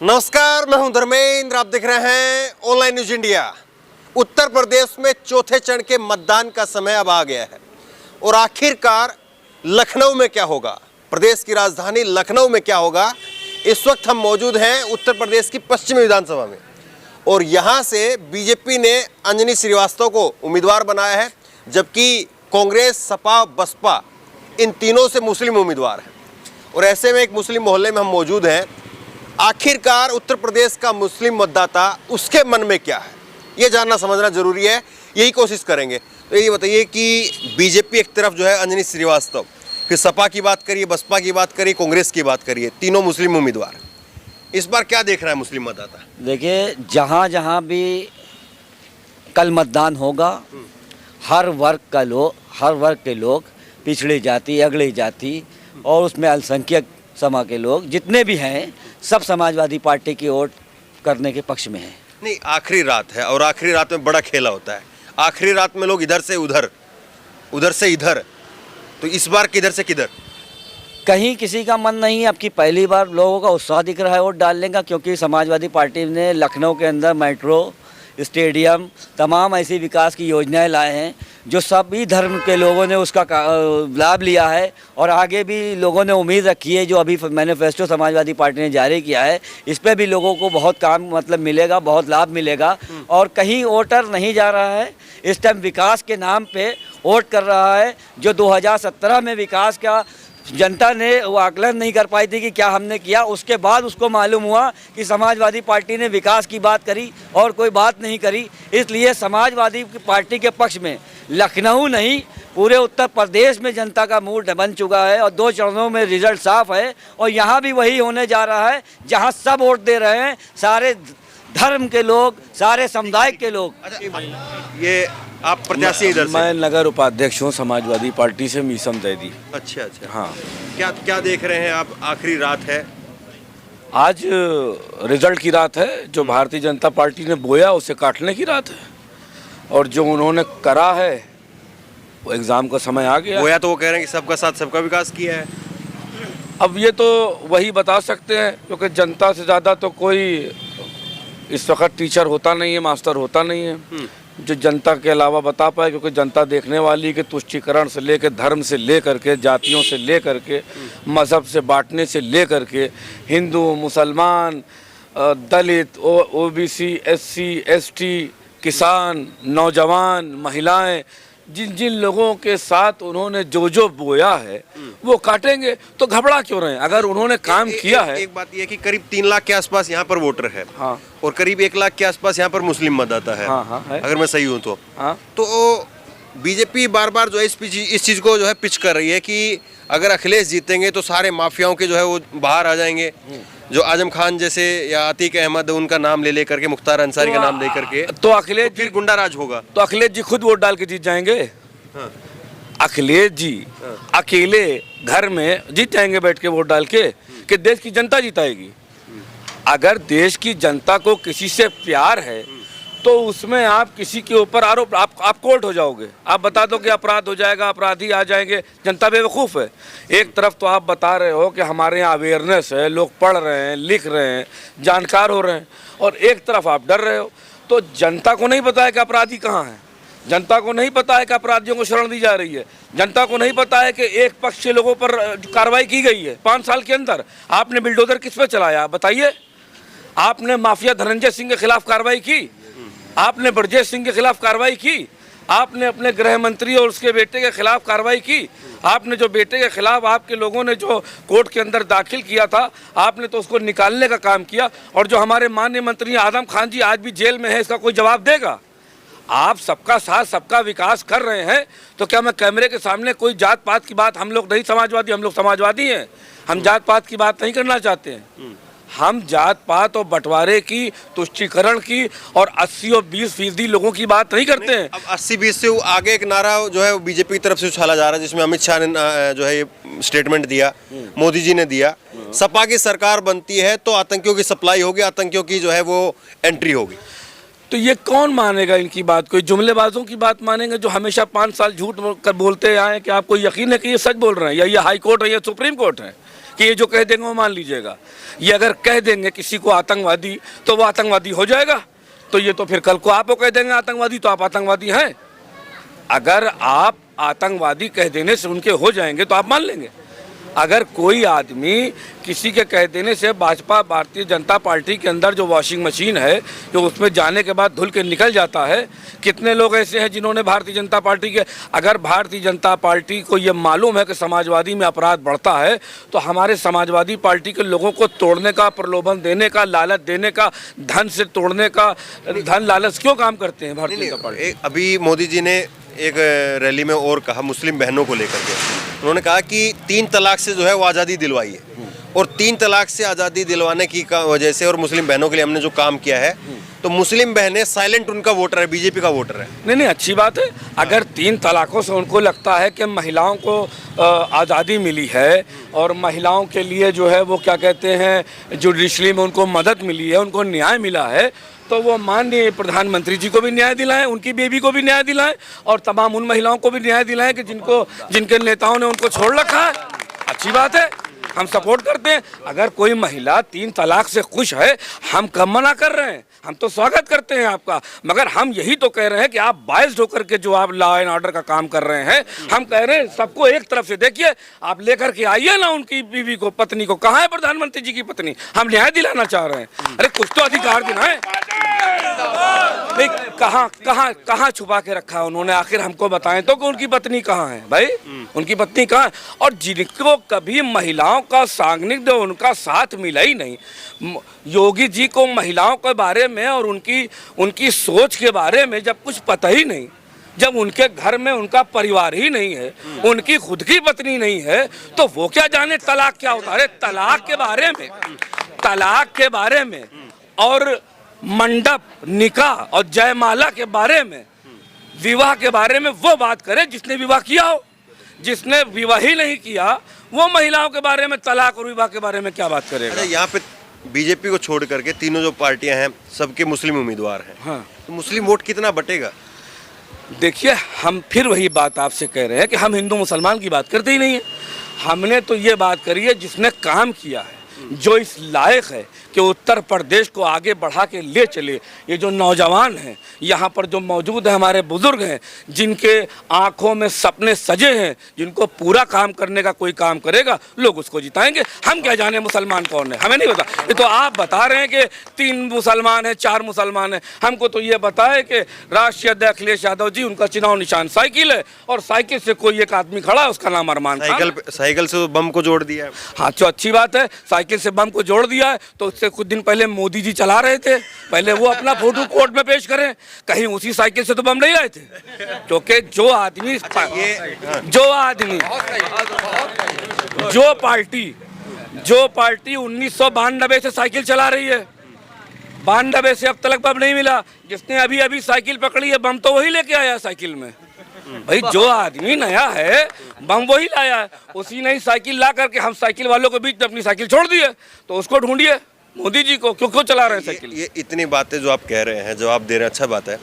नमस्कार, मैं हूं धर्मेंद्र। आप देख रहे हैं online news India. Uttar Pradesh में चौथे चरण के मतदान का समय अब आ गया है और आखिरकार लखनऊ में क्या होगा, प्रदेश की राजधानी लखनऊ में क्या होगा। इस वक्त हम मौजूद हैं उत्तर प्रदेश की पश्चिमी विधानसभा में और यहां से बीजेपी ने अंजनी श्रीवास्तव को उम्मीदवार बनाया है, जबकि कांग्रेस, सपा, बसपा इन तीनों से मुस्लिम उम्मीदवार हैं। और ऐसे में एक मुस्लिम मोहल्ले में हम मौजूद हैं। आखिरकार उत्तर प्रदेश का मुस्लिम मतदाता, उसके मन में क्या है, ये जानना समझना जरूरी है। यही कोशिश करेंगे। तो ये बताइए कि बीजेपी एक तरफ जो है अंजनी श्रीवास्तव, फिर सपा की बात करिए, बसपा की बात करिए, कांग्रेस की बात करिए, तीनों मुस्लिम उम्मीदवार। इस बार क्या देख रहा है मुस्लिम मतदाता? देखिए, जहाँ जहाँ भी कल मतदान होगा, हर वर्ग के लोग, पिछड़ी जाति, अगली जाति और उसमें अल्पसंख्यक समाज के लोग जितने भी हैं, सब समाजवादी पार्टी की वोट करने के पक्ष में हैं। नहीं, आखिरी रात है और आखिरी रात में बड़ा खेला होता है। आखिरी रात में लोग इधर से उधर, उधर से इधर, तो इस बार किधर से किधर? कहीं किसी का मन नहीं है। अब की पहली बार लोगों का उत्साह दिख रहा है वोट डालने का, क्योंकि समाजवादी पार्टी ने लखनऊ के अंदर मेट्रो, स्टेडियम, तमाम ऐसी विकास की योजनाएं लाए हैं जो सभी धर्म के लोगों ने उसका लाभ लिया है। और आगे भी लोगों ने उम्मीद रखी है, जो अभी मैनिफेस्टो समाजवादी पार्टी ने जारी किया है, इस पे भी लोगों को बहुत काम मिलेगा, बहुत लाभ मिलेगा। और कहीं वोटर नहीं जा रहा है, इस टाइम विकास के नाम पे वोट कर रहा है। जो 2017 में विकास का जनता ने वो आकलन नहीं कर पाई थी कि क्या हमने किया, उसके बाद उसको मालूम हुआ कि समाजवादी पार्टी ने विकास की बात करी और कोई बात नहीं करी। इसलिए समाजवादी पार्टी के पक्ष में लखनऊ नहीं, पूरे उत्तर प्रदेश में जनता का मूड बन चुका है और 2 चरणों में रिजल्ट साफ है। और यहाँ भी वही होने जा रहा है, जहाँ सब वोट दे रहे हैं, सारे धर्म के लोग, सारे समुदाय के लोग। ये आप प्रत्याशी इधर से? मैं नगर उपाध्यक्ष हूँ समाजवादी पार्टी से, मीसम दैदी। अच्छा अच्छा, हाँ। क्या देख रहे हैं आप? आखिरी रात है आज, रिजल्ट की रात है। जो भारतीय जनता पार्टी ने बोया उसे काटने की रात है, और जो उन्होंने करा है वो एग्ज़ाम का समय आ गया। बोया तो वो कह रहे हैं कि सबका साथ सबका विकास किया है। अब ये तो वही बता सकते हैं, क्योंकि जनता से ज़्यादा तो कोई इस वक्त टीचर होता नहीं है, मास्टर होता नहीं है जो जनता के अलावा बता पाए। क्योंकि जनता देखने वाली के तुष्टीकरण से लेकर, धर्म से लेकर के, जातियों से लेकर के, मज़हब से बांटने से लेकर के, हिंदू, मुसलमान, दलित, ओबीसी, एससी, एसटी, किसान, नौजवान, महिलाएं, जिन जिन लोगों के साथ उन्होंने जो बोया है वो काटेंगे। तो घबरा क्यों रहे हैं? अगर उन्होंने काम किया है। एक बात यह है कि करीब 3 लाख के आसपास यहाँ पर वोटर है। हाँ। और करीब 1 लाख के आसपास यहाँ पर मुस्लिम मतदाता है। हाँ, है। अगर मैं सही हूँ तो। हाँ। तो बीजेपी बार बार जो है इस चीज़ को जो है पिच कर रही है कि अगर अखिलेश जीतेंगे तो सारे माफियाओं के जो है वो बाहर आ जाएंगे। जो आजम खान जैसे या अतीक अहमद, उनका नाम ले करके, मुख्तार अंसारी का नाम ले करके, तो अखिलेश तो फिर गुंडा राज होगा। तो अखिलेश जी खुद वोट डाल के जीत जाएंगे। हाँ। अखिलेश जी अकेले घर में जीत जाएंगे बैठ के वोट डाल के, कि देश की जनता जिताएगी? अगर देश की जनता को किसी से प्यार है तो उसमें आप किसी के ऊपर आरोप, आप कोर्ट हो जाओगे। आप बता दो कि अपराध हो जाएगा, अपराधी आ जाएंगे, जनता बेवकूफ़ है। एक तरफ तो आप बता रहे हो कि हमारे यहाँ अवेयरनेस है, लोग पढ़ रहे हैं, लिख रहे हैं, जानकार हो रहे हैं, और एक तरफ आप डर रहे हो। तो जनता को नहीं पता है कि अपराधी कहाँ है, जनता को नहीं पता है कि अपराधियों को शरण दी जा रही है, जनता को नहीं पता है कि एक पक्ष के लोगों पर कार्रवाई की गई है 5 साल के अंदर। आपने बिल्डोजर किस पे चलाया बताइए? आपने माफिया धनंजय सिंह के खिलाफ कार्रवाई की, आपने ब्रजेश सिंह के खिलाफ कार्रवाई की, आपने अपने गृह मंत्री और उसके बेटे के खिलाफ कार्रवाई की, आपने जो बेटे के खिलाफ आपके लोगों ने जो कोर्ट के अंदर दाखिल किया था, आपने तो उसको निकालने का काम किया। और जो हमारे माननीय मंत्री आजम खान जी आज भी जेल में है, इसका कोई जवाब देगा? आप सबका साथ, सबका विकास कर रहे हैं, तो क्या मैं कैमरे के सामने कोई जात पात की बात, हम लोग नहीं समाजवादी, हम लोग समाजवादी हैं, हम जात पात की बात नहीं करना चाहते हैं। हम जात पात और बंटवारे की, तुष्टीकरण की और 80 और 20% लोगों की बात नहीं करते हैं। अब 80-20 से आगे एक नारा जो है वो बीजेपी की तरफ से उछाला जा रहा है, जिसमें अमित शाह ने जो है ये स्टेटमेंट दिया, मोदी जी ने दिया, सपा की सरकार बनती है तो आतंकियों की सप्लाई होगी, आतंकियों की जो है वो एंट्री होगी। तो ये कौन मानेगा इनकी बात? कोई जुमलेबाजों की बात मानेंगे जो हमेशा 5 साल झूठ कर बोलते आए कि आपको यकीन है कि ये सच बोल रहे हैं, या ये हाई कोर्ट है या सुप्रीम कोर्ट है? कि ये जो कह देंगे वो मान लीजिएगा। ये अगर कह देंगे किसी को आतंकवादी तो वो आतंकवादी हो जाएगा, तो ये तो फिर कल को आपको कह देंगे आतंकवादी तो आप आतंकवादी हैं। अगर आप आतंकवादी कह देने से उनके हो जाएंगे तो आप मान लेंगे। अगर कोई आदमी किसी के कह देने से भाजपा भारतीय जनता पार्टी के अंदर जो वॉशिंग मशीन है जो उसमें जाने के बाद धुल के निकल जाता है, कितने लोग ऐसे हैं जिन्होंने भारतीय जनता पार्टी के, अगर भारतीय जनता पार्टी को ये मालूम है कि समाजवादी में अपराध बढ़ता है तो हमारे समाजवादी पार्टी के लोगों को तोड़ने का, प्रलोभन देने का, लालच देने का, धन से तोड़ने का, धन लालच क्यों काम करते हैं भारतीय जनता पार्टी? अभी मोदी जी ने एक रैली में और कहा मुस्लिम बहनों को लेकर के, उन्होंने कहा कि 3 तलाक से जो है वो आज़ादी दिलवाई है, और 3 तलाक से आज़ादी दिलवाने की वजह से और मुस्लिम बहनों के लिए हमने जो काम किया है, तो मुस्लिम बहनें साइलेंट उनका वोटर है, बीजेपी का वोटर है। नहीं, अच्छी बात है। अगर 3 तलाकों से उनको लगता है कि महिलाओं को आज़ादी मिली है और महिलाओं के लिए जो है वो क्या कहते हैं जुडिशरी में उनको मदद मिली है, उनको न्याय मिला है, तो वो माननीय प्रधानमंत्री जी को भी न्याय दिलाएं, उनकी बेबी को भी न्याय दिलाएं और तमाम उन महिलाओं को भी न्याय दिलाएं कि जिनके नेताओं ने उनको छोड़ रखा है। अच्छी बात है, हम सपोर्ट करते हैं। अगर कोई महिला 3 तलाक से खुश है, हम कब मना कर रहे हैं, हम तो स्वागत करते हैं आपका। मगर हम यही तो कह रहे हैं कि आप बायस्ड होकर के जो आप लॉ एंड ऑर्डर का काम कर रहे हैं, हम कह रहे हैं सबको एक तरफ से देखिए, आप लेकर के आइए ना उनकी बीवी को, पत्नी को। कहाँ है प्रधानमंत्री जी की पत्नी? हम न्याय दिलाना चाह रहे हैं। अरे कुछ तो अधिकार दिलाएं। नहीं, कहाँ छुपा के रखा है उन्होंने? आखिर हमको बताएं तो कि उनकी पत्नी कहाँ है भाई, उनकी पत्नी कहाँ है? और जिनको कभी महिलाओं का सान्निध्य, उनका साथ मिला ही नहीं। योगी जी को महिलाओं के बारे में और उनकी सोच के बारे में जब कुछ पता ही नहीं, जब उनके घर में उनका परिवार ही नहीं है, उनकी खुद की पत्नी नहीं है, तो वो क्या जाने तलाक क्या होता है? तलाक के बारे में और मंडप, निकाह और जयमाला के बारे में, विवाह के बारे में वो बात करे जिसने विवाह किया हो। जिसने विवाह ही नहीं किया वो महिलाओं के बारे में, तलाक और विवाह के बारे में क्या बात करेगा? यहाँ पे बीजेपी को छोड़ करके तीनों जो पार्टियां हैं सबके मुस्लिम उम्मीदवार हैं। हाँ, तो मुस्लिम वोट कितना बटेगा? देखिए, हम फिर वही बात आपसे कह रहे हैं कि हम हिंदू मुसलमान की बात करते ही नहीं है। हमने तो ये बात करी है जिसने काम किया है, जो इस लायक है कि उत्तर प्रदेश को आगे बढ़ा के ले चले। ये जो नौजवान हैं यहाँ पर जो मौजूद है, हमारे बुजुर्ग हैं, जिनके आंखों में सपने सजे हैं, जिनको पूरा काम करने का कोई काम करेगा, लोग उसको जिताएंगे। हम क्या जाने मुसलमान कौन है, हमें नहीं पता। ये तो आप बता रहे हैं कि 3 मुसलमान हैं, 4 मुसलमान हैं। हमको तो ये पता है कि राष्ट्रीय अध्यक्ष अखिलेश यादव जी, उनका चुनाव निशान साइकिल है और साइकिल से कोई एक आदमी खड़ा है, उसका नाम अरमान खान। साइकिल से बम को जोड़ दिया है। हाँ, तो अच्छी बात है, साइकिल से बम को जोड़ दिया है। तो उससे कुछ दिन पहले मोदी जी चला रहे थे, पहले वो अपना फोटो कोर्ट में पेश करें, कहीं उसी साइकिल से तो बम नहीं आए थे। क्योंकि जो पार्टी 1992 से साइकिल चला रही है, 92 से अब तक बम नहीं मिला। जिसने अभी साइकिल पकड़ी है, बम तो वही लेके आया साइकिल में। भाई, जो आदमी नया है बम वही लाया है, उसी ने ही साइकिल ला करके हम साइकिल वालों के बीच में अपनी साइकिल छोड़ दी है। तो उसको ढूंढिए, मोदी जी को क्यों चला रहे हैं साइकिल? ये इतनी बातें जो आप कह रहे हैं, जवाब दे रहे हैं, अच्छा बात है।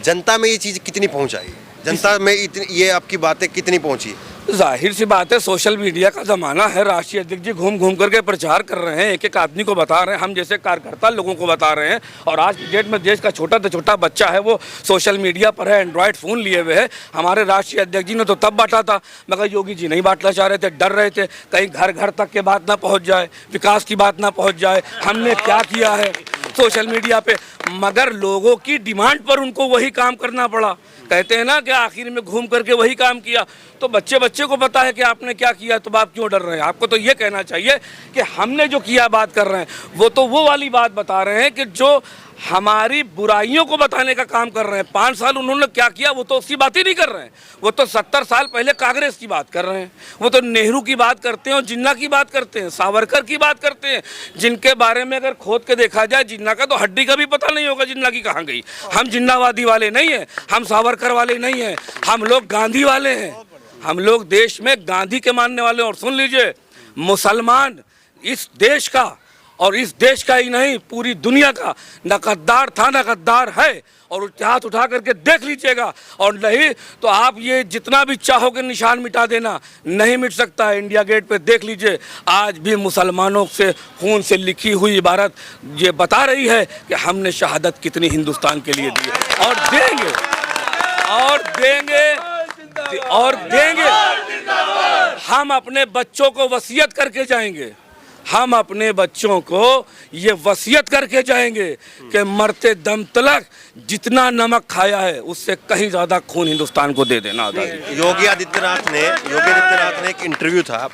जनता में ये चीज़ कितनी पहुंचाई? जनता में ये आपकी बातें कितनी पहुंची? जाहिर सी बात है, सोशल मीडिया का ज़माना है। राष्ट्रीय अध्यक्ष जी घूम घूम करके प्रचार कर रहे हैं, एक एक आदमी को बता रहे हैं, हम जैसे कार्यकर्ता लोगों को बता रहे हैं। और आज की डेट में देश का छोटा से छोटा बच्चा है, वो सोशल मीडिया पर है, एंड्रॉयड फ़ोन लिए हुए है। हमारे राष्ट्रीय अध्यक्ष जी ने तो तब बांटा था, मगर योगी जी नहीं बांटना चाह रहे थे, डर रहे थे कहीं घर घर तक के बात ना पहुँच जाए, विकास की बात ना पहुँच जाए, हमने क्या किया है सोशल मीडिया पे। मगर लोगों की डिमांड पर उनको वही काम करना पड़ा। कहते हैं ना कि आखिर में घूम करके वही काम किया। तो बच्चे को पता है कि आपने क्या किया, तो आप क्यों डर रहे हैं? आपको तो ये कहना चाहिए कि हमने जो किया बात कर रहे हैं, वो तो वो वाली बात बता रहे हैं कि जो हमारी बुराइयों को बताने का काम कर रहे हैं। 5 साल उन्होंने क्या किया वो तो उसकी बात ही नहीं कर रहे हैं। वो तो 70 साल पहले कांग्रेस की बात कर रहे हैं, वो तो नेहरू की बात करते हैं और जिन्ना की बात करते हैं, सावरकर की बात करते हैं, जिनके बारे में अगर खोद के देखा जाए, जिन्ना का तो हड्डी का भी पता नहीं होगा जिन्ना की कहाँ गई। हम जिन्नावादी वाले नहीं हैं, हम सावरकर वाले नहीं हैं, हम लोग गांधी वाले हैं। हम लोग देश में गांधी के मानने वाले। और सुन लीजिए, मुसलमान इस देश का और इस देश का ही नहीं पूरी दुनिया का न गद्दार था न गद्दार है। और हाथ उठा करके देख लीजिएगा, और नहीं तो आप ये जितना भी चाहोगे निशान मिटा देना, नहीं मिट सकता है। इंडिया गेट पे देख लीजिए, आज भी मुसलमानों से खून से लिखी हुई इबारत ये बता रही है कि हमने शहादत कितनी हिंदुस्तान के लिए दी है, और देंगे और देंगे और देंगे। हम अपने बच्चों को वसीयत करके जाएंगे, हम अपने बच्चों को ये वसीयत करके जाएंगे कि मरते दम तलक जितना नमक खाया है उससे कहीं ज़्यादा खून हिंदुस्तान को दे देना। योगी आदित्यनाथ ने एक इंटरव्यू था,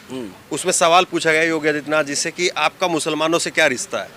उसमें सवाल पूछा गया योगी आदित्यनाथ जी से कि आपका मुसलमानों से क्या रिश्ता है।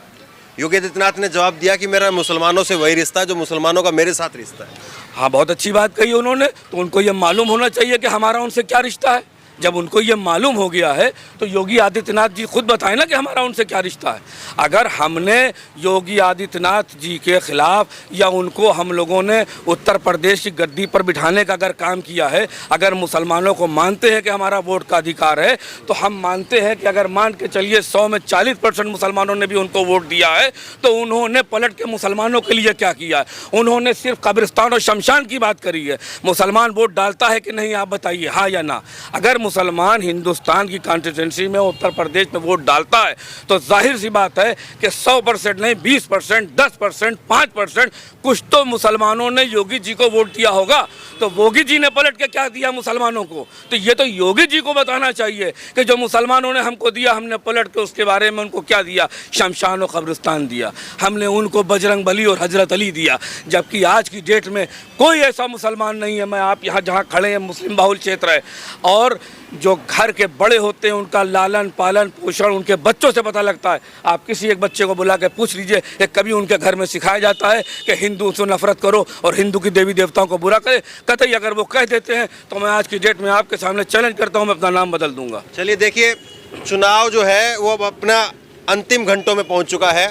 योगी आदित्यनाथ ने जवाब दिया कि मेरा मुसलमानों से वही रिश्ता है जो मुसलमानों का मेरे साथ रिश्ता है। हाँ, बहुत अच्छी बात कही उन्होंने। तो उनको ये मालूम होना चाहिए कि हमारा उनसे क्या रिश्ता है। जब उनको ये मालूम हो गया है तो योगी आदित्यनाथ जी खुद बताएं ना कि हमारा उनसे क्या रिश्ता है। अगर हमने योगी आदित्यनाथ जी के खिलाफ या उनको हम लोगों ने उत्तर प्रदेश की गद्दी पर बिठाने का अगर काम किया है, अगर मुसलमानों को मानते हैं कि हमारा वोट का अधिकार है, तो हम मानते हैं कि अगर मान के चलिए 100 में 40% मुसलमानों ने भी उनको वोट दिया है, तो उन्होंने पलट के मुसलमानों के लिए क्या किया है? उन्होंने सिर्फ कब्रिस्तान और शमशान की बात करी है। मुसलमान वोट डालता है कि नहीं, आप बताइए, हाँ या ना? अगर मुसलमान हिंदुस्तान की कॉन्स्टिट्यूंसी में उत्तर प्रदेश में वोट डालता है तो जाहिर सी बात है कि 100% नहीं, 20%, 10%, 5% कुछ तो मुसलमानों ने योगी जी को वोट दिया होगा। तो योगी जी ने पलट के क्या दिया मुसलमानों को? तो ये तो योगी जी को बताना चाहिए कि जो मुसलमानों ने हमको दिया, हमने पलट के उसके बारे में उनको क्या दिया? शमशान और कब्रिस्तान दिया। हमने उनको बजरंग बली और हजरत अली दिया। जबकि आज की डेट में कोई ऐसा मुसलमान नहीं है, मैं आप यहाँ जहाँ खड़े हैं मुस्लिम बाहुल क्षेत्र है, और जो घर के बड़े होते हैं उनका लालन पालन पोषण उनके बच्चों से पता लगता है। आप किसी एक बच्चे को बुला के पूछ लीजिए कि कभी उनके घर में सिखाया जाता है कि हिंदू से नफरत करो और हिंदू की देवी देवताओं को बुरा करे? कतई अगर वो कह देते हैं तो मैं आज की डेट में आपके सामने चैलेंज करता हूँ, मैं अपना नाम बदल दूंगा। चलिए देखिए, चुनाव जो है वो अब अपना अंतिम घंटों में पहुंच चुका है।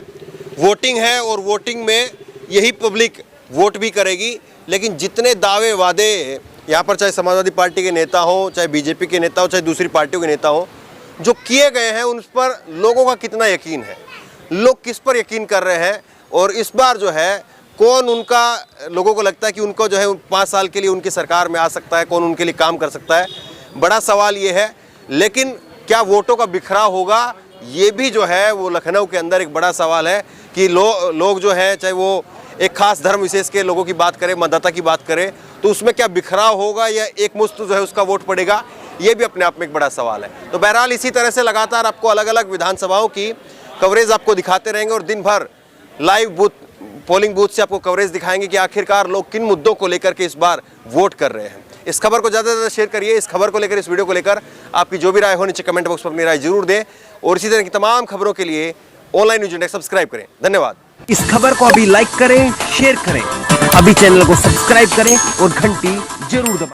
वोटिंग है और वोटिंग में यही पब्लिक वोट भी करेगी। लेकिन जितने दावे वादे यहाँ पर, चाहे समाजवादी पार्टी के नेता हो, चाहे बीजेपी के नेता हो, चाहे दूसरी पार्टियों के नेता हो, जो किए गए हैं उन पर लोगों का कितना यकीन है, लोग किस पर यकीन कर रहे हैं, और इस बार जो है कौन उनका, लोगों को लगता है कि उनको जो है 5 साल के लिए उनकी सरकार में आ सकता है, कौन उनके लिए काम कर सकता है, बड़ा सवाल ये है। लेकिन क्या वोटों का बिखराव होगा, ये भी जो है वो लखनऊ के अंदर एक बड़ा सवाल है कि लोग जो है, चाहे वो एक खास धर्म विशेष के लोगों की बात करें, मतदाता की बात करें, तो उसमें क्या बिखराव होगा या एक मुश्त जो है उसका वोट पड़ेगा, ये भी अपने आप में एक बड़ा सवाल है। तो बहरहाल इसी तरह से लगातार आपको अलग अलग विधानसभाओं की कवरेज आपको दिखाते रहेंगे और दिन भर लाइव पोलिंग बूथ से आपको कवरेज दिखाएंगे कि आखिरकार लोग किन मुद्दों को लेकर के इस बार वोट कर रहे हैं। इस खबर को ज़्यादा से ज़्यादा शेयर करिए। इस खबर को लेकर, इस वीडियो को लेकर आपकी जो भी राय हो नीचे कमेंट बॉक्स में अपनी राय जरूर दें, और इसी तरह की तमाम खबरों के लिए ऑनलाइन न्यूज़ इंडिया सब्सक्राइब करें। धन्यवाद। इस खबर को अभी लाइक करें, शेयर करें, अभी चैनल को सब्सक्राइब करें और घंटी जरूर दबाएं।